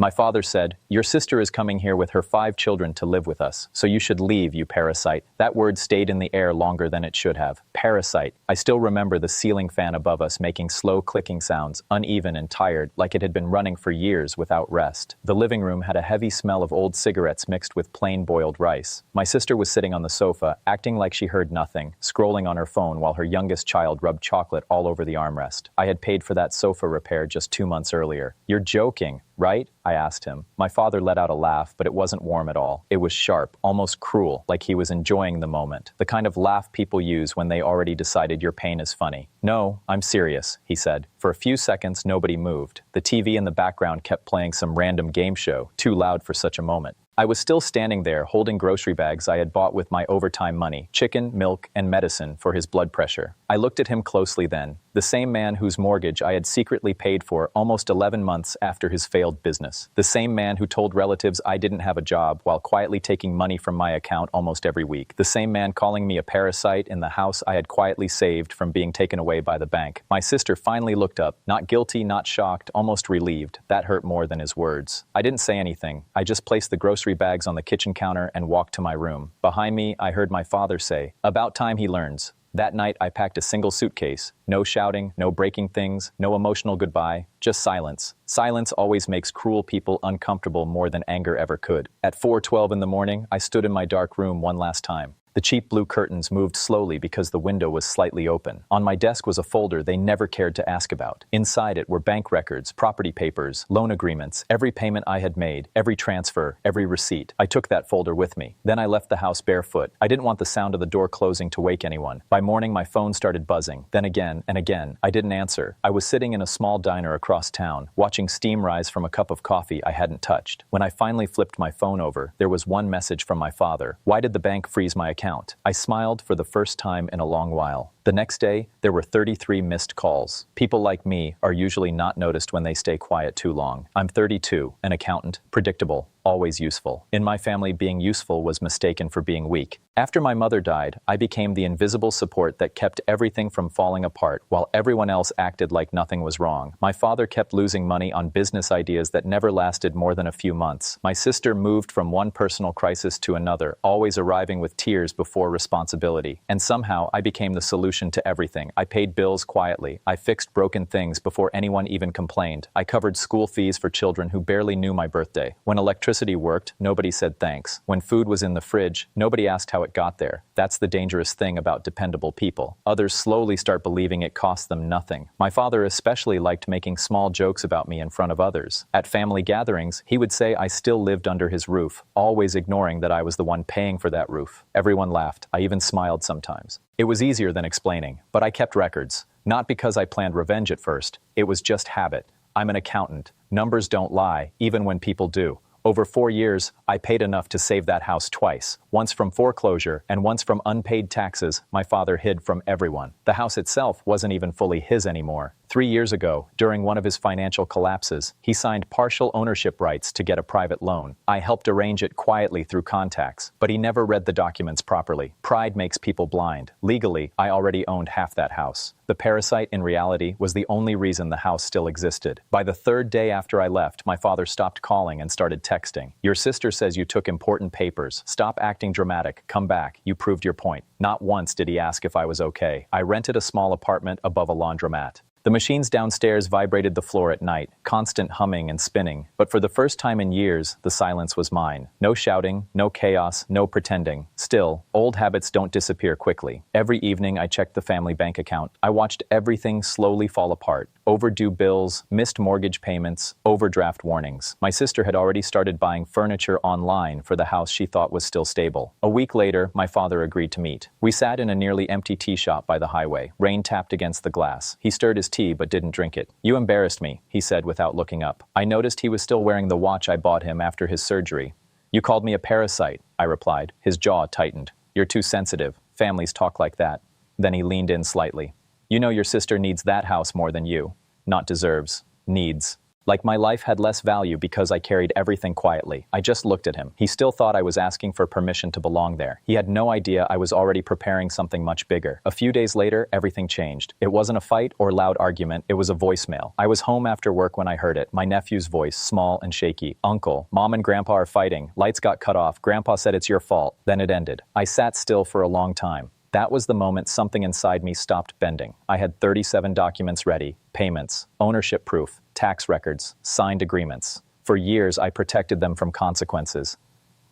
My father said, "Your sister is coming here with her 5 children to live with us, so you should leave, you parasite." That word stayed in the air longer than it should have. Parasite. I still remember the ceiling fan above us making slow clicking sounds, uneven and tired, like it had been running for years without rest. The living room had a heavy smell of old cigarettes mixed with plain boiled rice. My sister was sitting on the sofa, acting like she heard nothing, scrolling on her phone while her youngest child rubbed chocolate all over the armrest. I had paid for that sofa repair just 2 months earlier. "You're joking, right?" I asked him. My father let out a laugh, but it wasn't warm at all. It was sharp, almost cruel, like he was enjoying the moment. The kind of laugh people use when they already decided your pain is funny. "No, I'm serious," he said. For a few seconds, nobody moved. The TV in the background kept playing some random game show, too loud for such a moment. I was still standing there, holding grocery bags I had bought with my overtime money, chicken, milk, and medicine for his blood pressure. I looked at him closely then, the same man whose mortgage I had secretly paid for almost 11 months after his failed business. The same man who told relatives I didn't have a job while quietly taking money from my account almost every week. The same man calling me a parasite in the house I had quietly saved from being taken away by the bank. My sister finally looked up, not guilty, not shocked, almost relieved. That hurt more than his words. I didn't say anything. I just placed the grocery bags on the kitchen counter and walked to my room. Behind me, I heard my father say, "About time he learns." That night, I packed a single suitcase. No shouting, no breaking things, no emotional goodbye, just silence. Silence always makes cruel people uncomfortable more than anger ever could. At 4:12 in the morning, I stood in my dark room one last time. The cheap blue curtains moved slowly because the window was slightly open. On my desk was a folder they never cared to ask about. Inside it were bank records, property papers, loan agreements, every payment I had made, every transfer, every receipt. I took that folder with me. Then I left the house barefoot. I didn't want the sound of the door closing to wake anyone. By morning, my phone started buzzing. Then again and again. I didn't answer. I was sitting in a small diner across town, watching steam rise from a cup of coffee I hadn't touched. When I finally flipped my phone over, there was one message from my father. "Why did the bank freeze my account?" I smiled for the first time in a long while. The next day, there were 33 missed calls. People like me are usually not noticed when they stay quiet too long. I'm 32, an accountant, predictable, always useful. In my family, being useful was mistaken for being weak. After my mother died, I became the invisible support that kept everything from falling apart while everyone else acted like nothing was wrong. My father kept losing money on business ideas that never lasted more than a few months. My sister moved from one personal crisis to another, always arriving with tears before responsibility. And somehow, I became the solution to everything. I paid bills quietly. I fixed broken things before anyone even complained. I covered school fees for children who barely knew my birthday. When electricity worked, nobody said thanks. When food was in the fridge, nobody asked how it got there. That's the dangerous thing about dependable people. Others slowly start believing it costs them nothing. My father especially liked making small jokes about me in front of others. At family gatherings, he would say I still lived under his roof, always ignoring that I was the one paying for that roof. Everyone laughed. I even smiled sometimes. It was easier than explaining, but I kept records. Not because I planned revenge at first. It was just habit. I'm an accountant. Numbers don't lie, even when people do. Over 4 years, I paid enough to save that house twice. Once from foreclosure and once from unpaid taxes my father hid from everyone. The house itself wasn't even fully his anymore. 3 years ago, during one of his financial collapses, he signed partial ownership rights to get a private loan. I helped arrange it quietly through contacts, but he never read the documents properly. Pride makes people blind. Legally, I already owned half that house. The parasite, in reality, was the only reason the house still existed. By the 3rd day after I left, my father stopped calling and started texting. "Your sister says you took important papers. Stop acting dramatic. Come back. You proved your point." Not once did he ask if I was okay. I rented a small apartment above a laundromat. The machines downstairs vibrated the floor at night, constant humming and spinning. But for the first time in years, the silence was mine. No shouting, no chaos, no pretending. Still, old habits don't disappear quickly. Every evening, I checked the family bank account. I watched everything slowly fall apart. Overdue bills, missed mortgage payments, overdraft warnings. My sister had already started buying furniture online for the house she thought was still stable. A week later, my father agreed to meet. We sat in a nearly empty tea shop by the highway. Rain tapped against the glass. He stirred his tea but didn't drink it. "You embarrassed me," he said without looking up. I noticed he was still wearing the watch I bought him after his surgery. "You called me a parasite," I replied. His jaw tightened. "You're too sensitive. Families talk like that." Then he leaned in slightly. "You know your sister needs that house more than you. Not deserves. Needs." Like my life had less value because I carried everything quietly. I just looked at him. He still thought I was asking for permission to belong there. He had no idea I was already preparing something much bigger. A few days later, everything changed. It wasn't a fight or loud argument, it was a voicemail. I was home after work when I heard it. My nephew's voice, small and shaky. "Uncle, Mom and Grandpa are fighting. Lights got cut off. Grandpa said it's your fault." Then it ended. I sat still for a long time. That was the moment something inside me stopped bending. I had 37 documents ready, payments, ownership proof, tax records, signed agreements. For years, I protected them from consequences.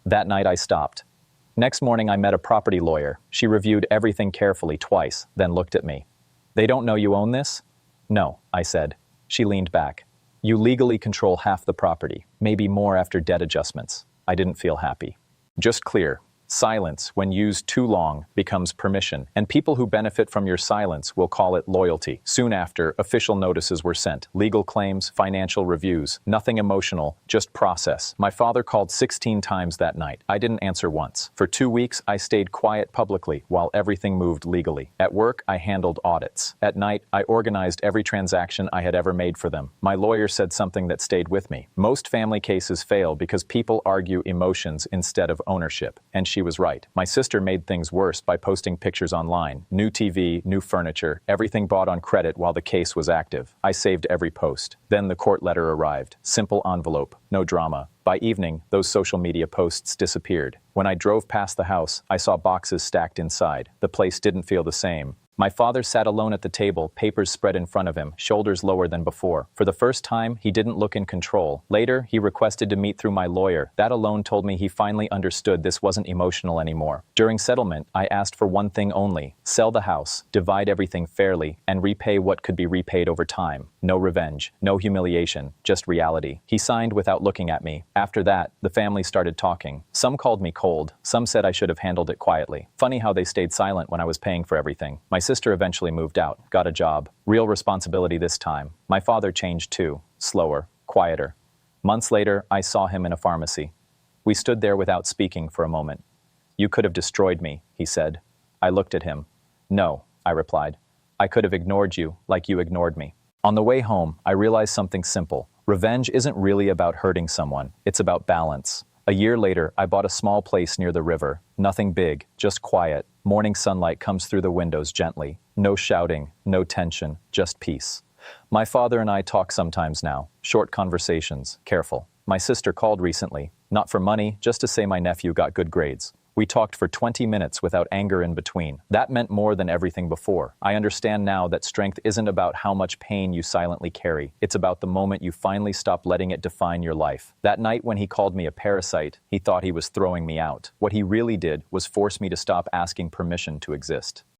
That night, I stopped. Next morning, I met a property lawyer. She reviewed everything carefully twice, then looked at me. "They don't know you own this?" "No," I said. She leaned back. "You legally control half the property, maybe more after debt adjustments." I didn't feel happy. Just clear. Silence, when used too long, becomes permission, and people who benefit from your silence will call it loyalty. Soon after, official notices were sent, legal claims, financial reviews, nothing emotional, just process. My father called 16 times that night. I didn't answer once. For 2 weeks, I stayed quiet publicly while everything moved legally. At work, I handled audits. At night, I organized every transaction I had ever made for them. My lawyer said something that stayed with me. Most family cases fail because people argue emotions instead of ownership. And she was right. My sister made things worse by posting pictures online. New TV, new furniture, everything bought on credit while the case was active. I saved every post. Then the court letter arrived. Simple envelope, no drama. By evening, those social media posts disappeared. When I drove past the house, I saw boxes stacked inside. The place didn't feel the same. My father sat alone at the table, papers spread in front of him, shoulders lower than before. For the first time, he didn't look in control. Later, he requested to meet through my lawyer. That alone told me he finally understood this wasn't emotional anymore. During settlement, I asked for one thing only: sell the house, divide everything fairly, and repay what could be repaid over time. No revenge, no humiliation, just reality. He signed without looking at me. After that, the family started talking. Some called me cold. Some said I should have handled it quietly. Funny how they stayed silent when I was paying for everything. My sister eventually moved out, got a job. Real responsibility this time. My father changed too. Slower, quieter. Months later, I saw him in a pharmacy. We stood there without speaking for a moment. "You could have destroyed me," he said. I looked at him. "No," I replied. "I could have ignored you like you ignored me." On the way home, I realized something simple. Revenge isn't really about hurting someone. It's about balance. A year later, I bought a small place near the river. Nothing big, just quiet. Morning sunlight comes through the windows gently. No shouting, no tension, just peace. My father and I talk sometimes now. Short conversations, careful. My sister called recently. Not for money, just to say my nephew got good grades. We talked for 20 minutes without anger in between. That meant more than everything before. I understand now that strength isn't about how much pain you silently carry. It's about the moment you finally stop letting it define your life. That night when he called me a parasite, he thought he was throwing me out. What he really did was force me to stop asking permission to exist.